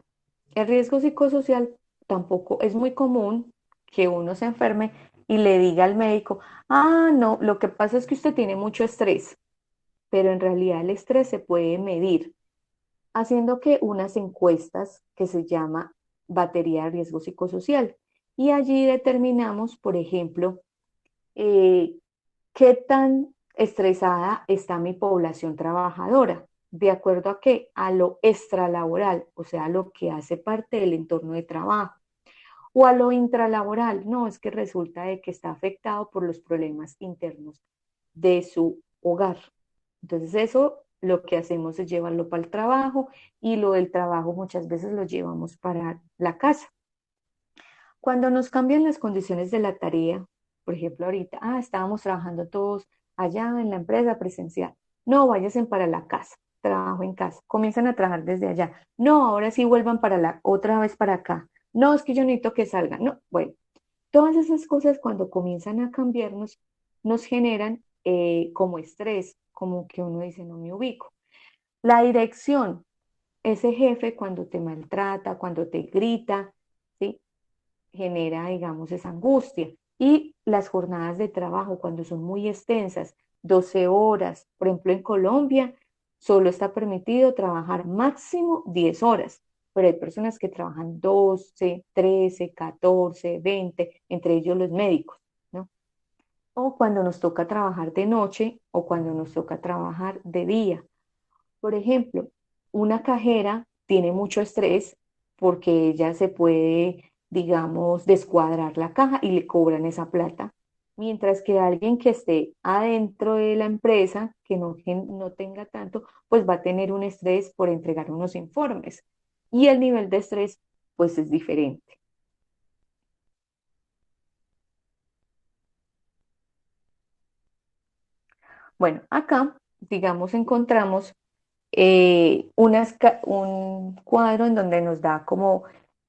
El riesgo psicosocial tampoco es muy común que uno se enferme y le diga al médico, ah, no, lo que pasa es que usted tiene mucho estrés, pero en realidad el estrés se puede medir haciendo que unas encuestas que se llama batería de riesgo psicosocial. Y allí determinamos, por ejemplo, eh, qué tan estresada está mi población trabajadora. ¿De acuerdo a qué? A lo extralaboral, o sea, a lo que hace parte del entorno de trabajo. O a lo intralaboral, no, es que resulta de que está afectado por los problemas internos de su hogar. Entonces eso lo que hacemos es llevarlo para el trabajo y lo del trabajo muchas veces lo llevamos para la casa. Cuando nos cambian las condiciones de la tarea, por ejemplo ahorita, estábamos trabajando todos allá en la empresa presencial. No, váyanse para la casa, trabajo en casa. Comienzan a trabajar desde allá. No, ahora sí vuelvan para otra vez para acá. No, es que yo necesito que salgan. No, bueno, todas esas cosas cuando comienzan a cambiarnos nos generan como estrés, como que uno dice, no me ubico. La dirección, ese jefe cuando te maltrata, cuando te grita, ¿sí? Genera, digamos, esa angustia. Y las jornadas de trabajo, cuando son muy extensas, 12 horas, por ejemplo, en Colombia, solo está permitido trabajar máximo 10 horas, pero hay personas que trabajan 12, 13, 14, 20, entre ellos los médicos, ¿no? O cuando nos toca trabajar de noche o cuando nos toca trabajar de día. Por ejemplo, una cajera tiene mucho estrés porque ella se puede, digamos, descuadrar la caja y le cobran esa plata, mientras que alguien que esté adentro de la empresa, que no tenga tanto, pues va a tener un estrés por entregar unos informes. Y el nivel de estrés, pues es diferente. Bueno, acá, digamos, encontramos un cuadro en donde nos da como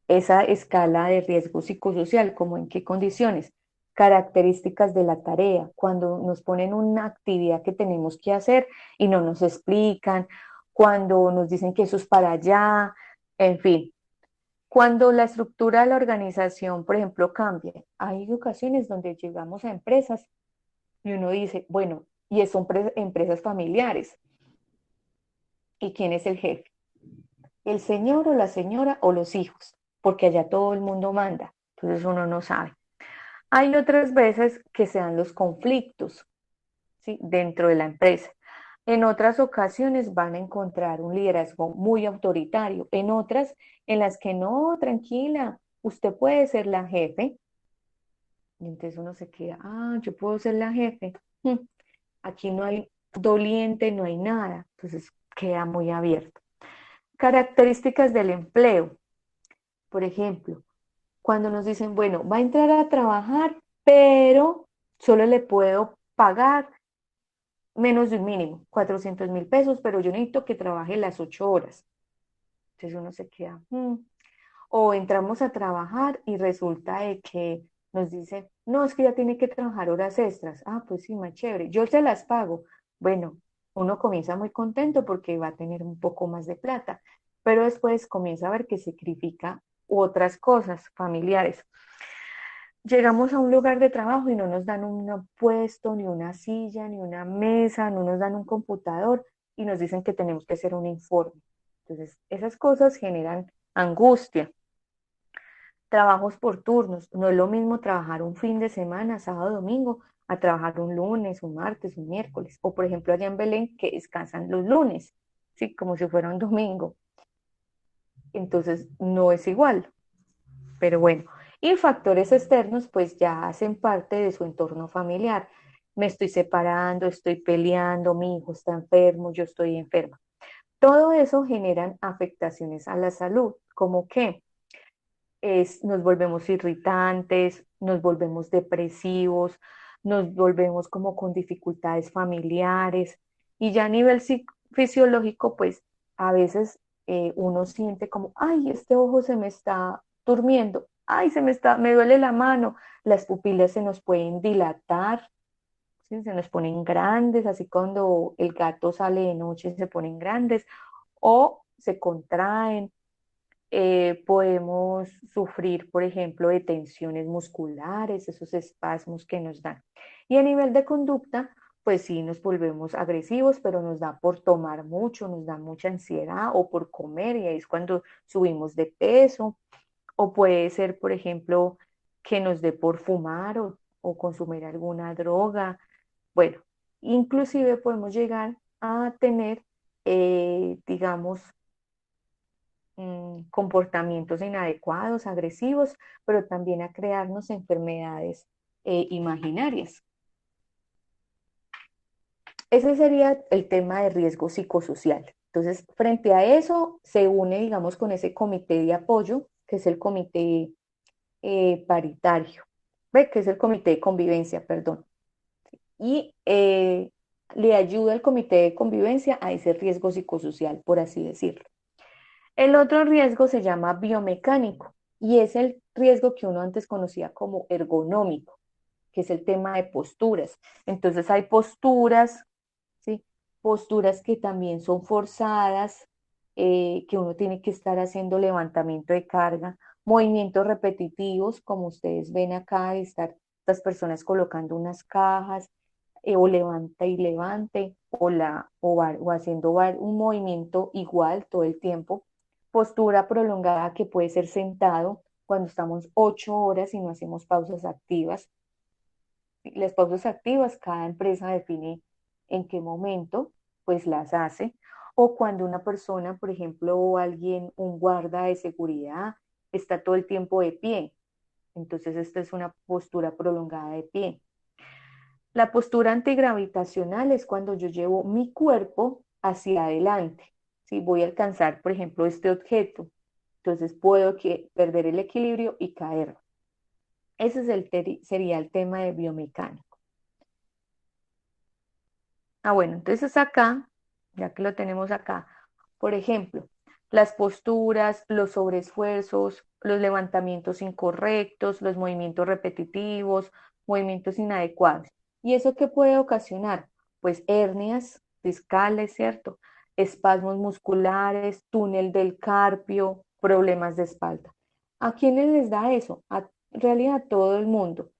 esa escala de riesgo psicosocial, como en qué condiciones, características de la tarea, cuando nos ponen una actividad que tenemos que hacer y no nos explican, cuando nos dicen que eso es para allá, en fin. Cuando la estructura de la organización, por ejemplo, cambia, hay ocasiones donde llegamos a empresas y uno dice, bueno, y son empresas familiares. ¿Y quién es el jefe? ¿El señor o la señora o los hijos? Porque allá todo el mundo manda. Entonces uno no sabe. Hay otras veces que se dan los conflictos, ¿sí? Dentro de la empresa. En otras ocasiones van a encontrar un liderazgo muy autoritario. En otras en las que no, tranquila, usted puede ser la jefe. Y entonces uno se queda, yo puedo ser la jefe. Aquí no hay doliente, no hay nada. Entonces queda muy abierto. Características del empleo. Por ejemplo, cuando nos dicen, bueno, va a entrar a trabajar, pero solo le puedo pagar menos de un mínimo, 400.000 pesos, pero yo necesito que trabaje las 8 horas. Entonces uno se queda, O entramos a trabajar y resulta de que nos dicen, no, es que ya tiene que trabajar horas extras. Pues sí, más chévere, yo se las pago. Bueno, uno comienza muy contento porque va a tener un poco más de plata, pero después comienza a ver que sacrifica otras cosas familiares. Llegamos a un lugar de trabajo y no nos dan un puesto, ni una silla, ni una mesa, no nos dan un computador y nos dicen que tenemos que hacer un informe. Entonces, esas cosas generan angustia. Trabajos por turnos. No es lo mismo trabajar un fin de semana, sábado, domingo, a trabajar un lunes, un martes, un miércoles. O, por ejemplo, allá en Belén, que descansan los lunes, ¿sí? Como si fuera un domingo. Entonces, no es igual. Pero bueno, y factores externos pues ya hacen parte de su entorno familiar. Me estoy separando, estoy peleando, mi hijo está enfermo, yo estoy enferma. Todo eso generan afectaciones a la salud, como que nos volvemos irritantes, nos volvemos depresivos, nos volvemos como con dificultades familiares y ya a nivel fisiológico pues a veces uno siente como, ay, este ojo se me está durmiendo, ay, me duele la mano, las pupilas se nos pueden dilatar, ¿sí? Se nos ponen grandes, así cuando el gato sale de noche se ponen grandes o se contraen. Podemos sufrir, por ejemplo, de tensiones musculares, esos espasmos que nos dan. Y a nivel de conducta, pues sí, nos volvemos agresivos, pero nos da por tomar mucho, nos da mucha ansiedad o por comer, y ahí es cuando subimos de peso. O puede ser, por ejemplo, que nos dé por fumar o consumir alguna droga. Bueno, inclusive podemos llegar a tener, digamos, comportamientos inadecuados, agresivos, pero también a crearnos enfermedades imaginarias. Ese sería el tema de riesgo psicosocial. Entonces, frente a eso, se une, digamos, con ese comité de apoyo, que es el comité paritario, ¿ve? Que es el comité de convivencia, perdón. Y le ayuda al comité de convivencia a ese riesgo psicosocial, por así decirlo. El otro riesgo se llama biomecánico y es el riesgo que uno antes conocía como ergonómico, que es el tema de posturas. Entonces hay posturas, ¿sí? Posturas que también son forzadas, que uno tiene que estar haciendo levantamiento de carga, movimientos repetitivos, como ustedes ven acá, de estar estas personas colocando unas cajas, o levanta y levante, o haciendo un movimiento igual todo el tiempo. Postura prolongada que puede ser sentado cuando estamos 8 horas y no hacemos pausas activas. Las pausas activas, cada empresa define en qué momento pues las hace. O cuando una persona, por ejemplo, o alguien, un guarda de seguridad, está todo el tiempo de pie. Entonces, esta es una postura prolongada de pie. La postura antigravitacional es cuando yo llevo mi cuerpo hacia adelante. Si voy a alcanzar, por ejemplo, este objeto, entonces puedo perder el equilibrio y caer. Ese sería el tema de biomecánico. Bueno, entonces acá, ya que lo tenemos acá, por ejemplo, las posturas, los sobreesfuerzos, los levantamientos incorrectos, los movimientos repetitivos, movimientos inadecuados. ¿Y eso qué puede ocasionar? Pues hernias discales, ¿cierto? espasmos musculares, túnel del carpio, problemas de espalda. ¿A quiénes les da eso? En realidad a todo el mundo,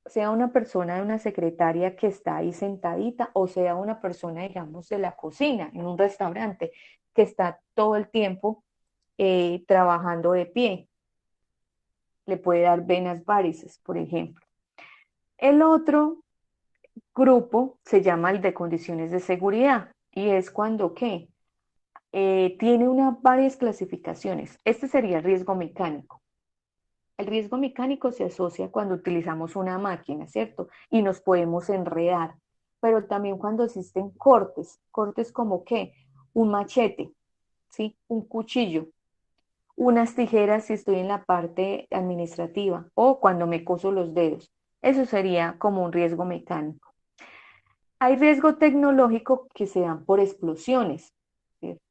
sea una persona de una secretaria que está ahí sentadita o sea una persona, digamos, de la cocina en un restaurante que está todo el tiempo trabajando de pie. Le puede dar venas varices, por ejemplo. El otro grupo se llama el de condiciones de seguridad y es cuando, ¿qué? Tiene varias clasificaciones. Este sería el riesgo mecánico. El riesgo mecánico se asocia cuando utilizamos una máquina, ¿cierto? Y nos podemos enredar, pero también cuando existen cortes, cortes como qué, un machete, ¿sí? Un cuchillo, unas tijeras si estoy en la parte administrativa o cuando me coso los dedos. Eso sería como un riesgo mecánico. Hay riesgo tecnológico que se dan por explosiones, ¿cierto?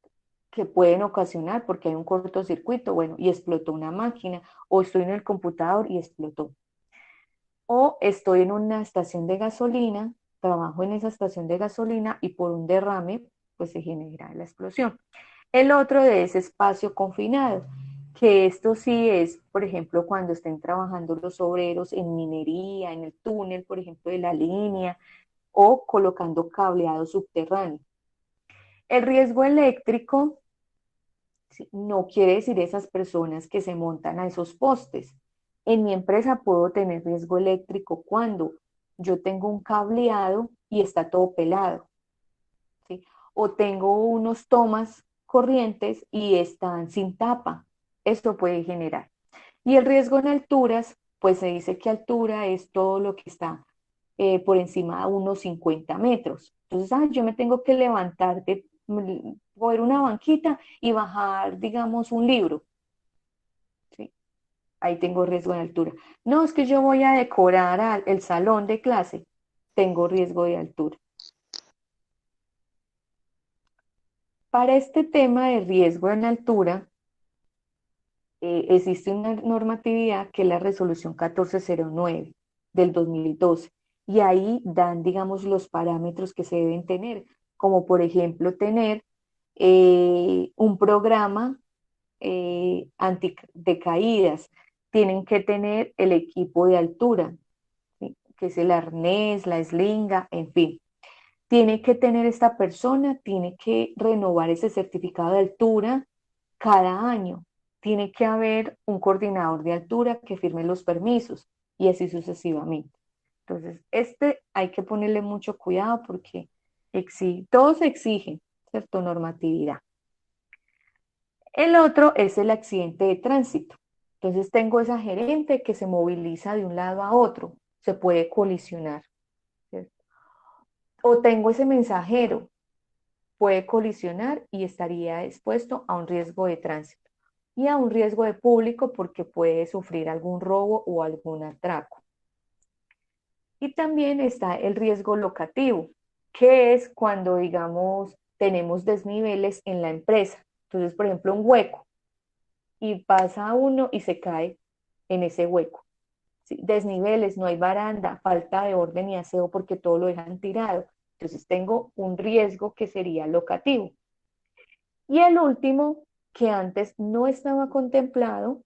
Que pueden ocasionar porque hay un cortocircuito, bueno, y explotó una máquina, o estoy en el computador y explotó. O estoy en una estación de gasolina, trabajo en esa estación de gasolina y por un derrame, pues se genera la explosión. El otro de ese espacio confinado, que esto sí es, por ejemplo, cuando estén trabajando los obreros en minería, en el túnel, por ejemplo, de la línea, o colocando cableado subterráneo. El riesgo eléctrico no quiere decir esas personas que se montan a esos postes. En mi empresa puedo tener riesgo eléctrico cuando yo tengo un cableado y está todo pelado, ¿sí? O tengo unos tomas corrientes y están sin tapa. Esto puede generar. Y el riesgo en alturas, pues se dice que altura es todo lo que está por encima de unos 50 metros. Entonces, yo me tengo que levantar de coger una banquita y bajar, digamos, un libro. ¿Sí? Ahí tengo riesgo de altura. No, es que yo voy a decorar el salón de clase. Tengo riesgo de altura. Para este tema de riesgo en altura, existe una normatividad que es la resolución 1409 del 2012 y ahí dan, digamos, los parámetros que se deben tener, como por ejemplo tener un programa anti de caídas, tienen que tener el equipo de altura, ¿sí? Que es el arnés, la eslinga, en fin. Tiene que tener esta persona, tiene que renovar ese certificado de altura cada año. Tiene que haber un coordinador de altura que firme los permisos y así sucesivamente. Entonces, hay que ponerle mucho cuidado porque todos exigen, ¿cierto? Normatividad. El otro es el accidente de tránsito. Entonces, tengo esa gerente que se moviliza de un lado a otro, se puede colisionar, ¿cierto? O tengo ese mensajero, puede colisionar y estaría expuesto a un riesgo de tránsito y a un riesgo de público porque puede sufrir algún robo o algún atraco. Y también está el riesgo locativo, que es cuando, digamos, tenemos desniveles en la empresa. Entonces, por ejemplo, un hueco y pasa uno y se cae en ese hueco. ¿Sí? Desniveles, no hay baranda, falta de orden y aseo porque todo lo dejan tirado. Entonces tengo un riesgo que sería locativo. Y el último, que antes no estaba contemplado,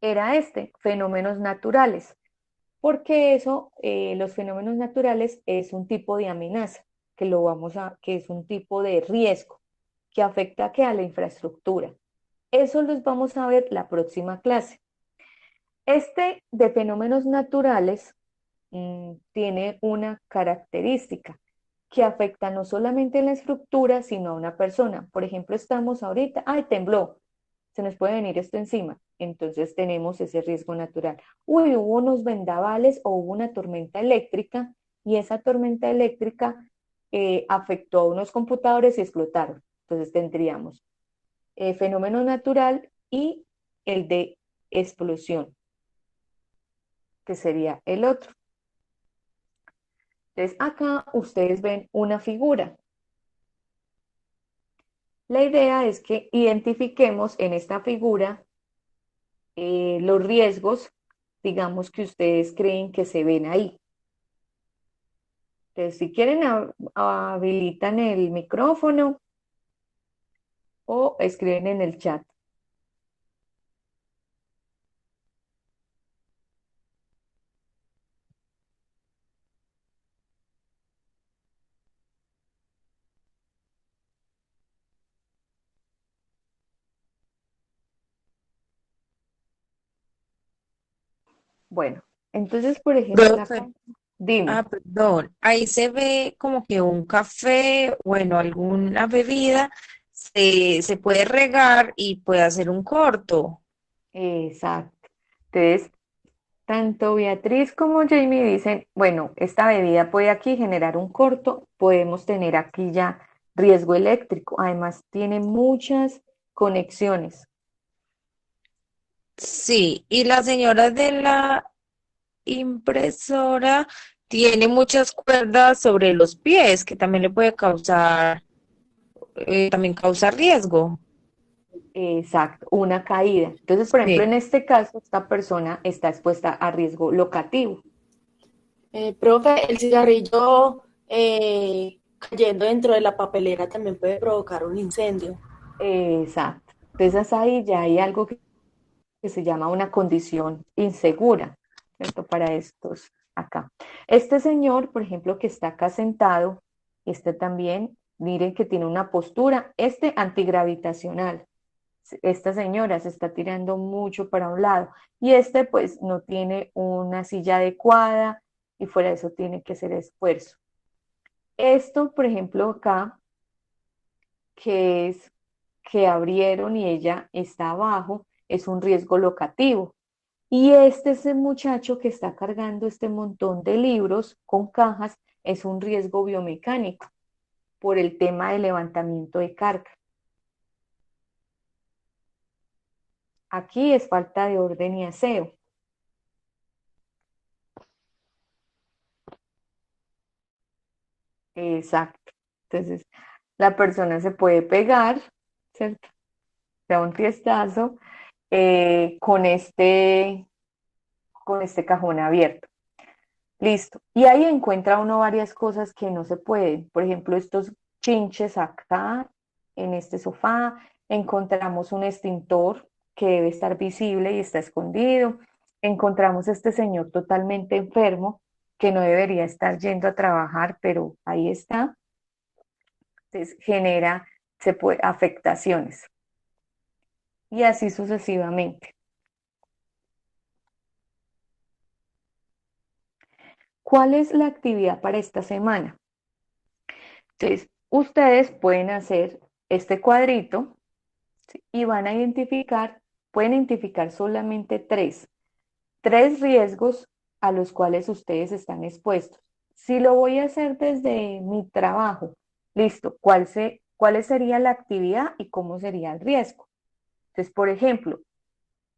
era fenómenos naturales, porque los fenómenos naturales es un tipo de amenaza, que es un tipo de riesgo, que afecta a la infraestructura. Eso los vamos a ver la próxima clase. De fenómenos naturales tiene una característica que afecta no solamente a la estructura, sino a una persona. Por ejemplo, estamos ahorita, ¡ay, tembló! Se nos puede venir esto encima. Entonces tenemos ese riesgo natural. Uy, hubo unos vendavales o hubo una tormenta eléctrica y esa tormenta eléctrica afectó a unos computadores y explotaron. Entonces tendríamos fenómeno natural y el de explosión, que sería el otro. Entonces acá ustedes ven una figura. La idea es que identifiquemos en esta figura los riesgos, digamos, que ustedes creen que se ven ahí. Entonces, si quieren, habilitan el micrófono o escriben en el chat. Bueno, entonces, por ejemplo, Profe, acá, dime. perdón, ahí se ve como que un café, bueno, alguna bebida se puede regar y puede hacer un corto. Exacto. Entonces, tanto Beatriz como Jamie dicen, bueno, esta bebida puede aquí generar un corto, podemos tener aquí ya riesgo eléctrico. Además, tiene muchas conexiones. Sí, y la señora de la impresora tiene muchas cuerdas sobre los pies, que también le puede causar, también causa riesgo. Exacto, una caída. Entonces, por ejemplo, en Sí. este caso, esta persona está expuesta a riesgo locativo. Profe, el cigarrillo cayendo dentro de la papelera también puede provocar un incendio. Exacto. Entonces ahí ya hay algo que se llama una condición insegura, ¿cierto? Para estos acá. Este señor, por ejemplo, que está acá sentado, este también, miren que tiene una postura, este antigravitacional. Esta señora se está tirando mucho para un lado y este pues no tiene una silla adecuada y fuera de eso tiene que hacer esfuerzo. Esto, por ejemplo, acá, que es que abrieron y ella está abajo, es un riesgo locativo. Y este es el muchacho que está cargando este montón de libros con cajas, es un riesgo biomecánico por el tema de levantamiento de carga. Aquí es falta de orden y aseo. Exacto. Entonces, la persona se puede pegar, ¿cierto? Da un tiestazo con este cajón abierto. Listo. Y ahí encuentra uno varias cosas que no se pueden. Por ejemplo, estos chinches acá, en este sofá, encontramos un extintor que debe estar visible y está escondido. Encontramos este señor totalmente enfermo que no debería estar yendo a trabajar, pero ahí está. Entonces genera afectaciones y así sucesivamente. ¿Cuál es la actividad para esta semana? Entonces, ustedes pueden hacer este cuadrito, ¿sí? Y van a identificar, pueden identificar solamente tres riesgos a los cuales ustedes están expuestos. Si lo voy a hacer desde mi trabajo, listo, ¿cuál sería la actividad y cómo sería el riesgo? Entonces, por ejemplo,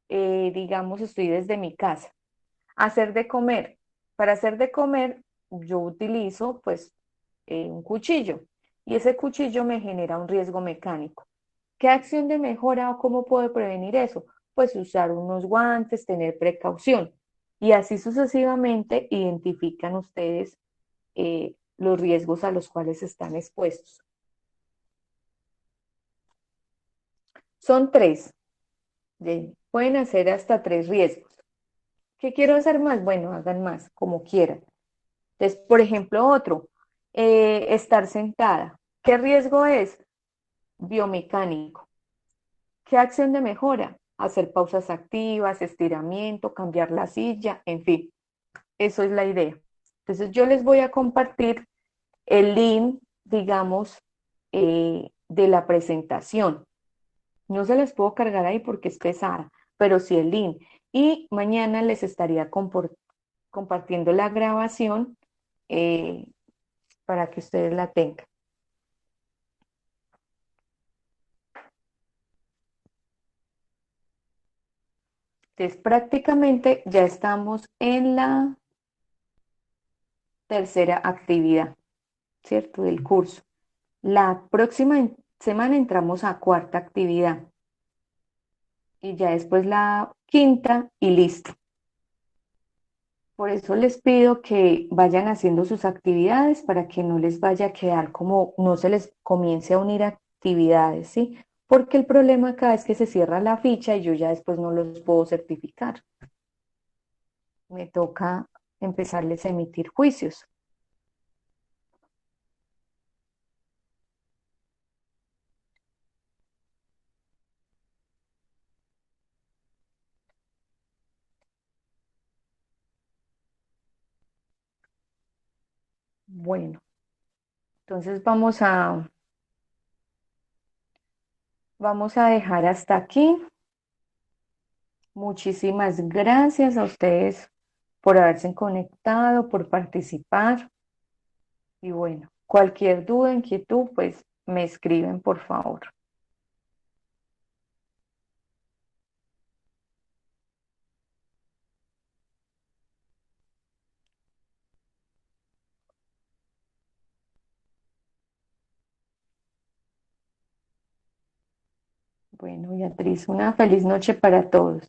digamos, estoy desde mi casa. Hacer de comer. Para hacer de comer, yo utilizo pues un cuchillo y ese cuchillo me genera un riesgo mecánico. ¿Qué acción de mejora o cómo puedo prevenir eso? Pues usar unos guantes, tener precaución. Y así sucesivamente identifican ustedes los riesgos a los cuales están expuestos. Son tres. Pueden hacer hasta tres riesgos. ¿Qué quiero hacer más? Bueno, hagan más, como quieran. Entonces, por ejemplo, otro, estar sentada. ¿Qué riesgo es? Biomecánico. ¿Qué acción de mejora? Hacer pausas activas, estiramiento, cambiar la silla, en fin, eso es la idea. Entonces, yo les voy a compartir el link, digamos, de la presentación. No se las puedo cargar ahí porque es pesada, pero sí el link. Y mañana les estaría compartiendo la grabación eh, para que ustedes la tengan. Entonces, prácticamente ya estamos en la tercera actividad, ¿cierto? Del curso. La próxima semana entramos a cuarta actividad y ya después la quinta y listo. Por eso les pido que vayan haciendo sus actividades para que no les vaya a quedar como, no se les comience a unir actividades, ¿sí? porque el problema acá es que se cierra la ficha y yo ya después no los puedo certificar. Me toca empezarles a emitir juicios. Bueno, entonces vamos a dejar hasta aquí. Muchísimas gracias a ustedes por haberse conectado, por participar. Y bueno, cualquier duda, inquietud, pues me escriben, por favor. Bueno, Beatriz, una feliz noche para todos.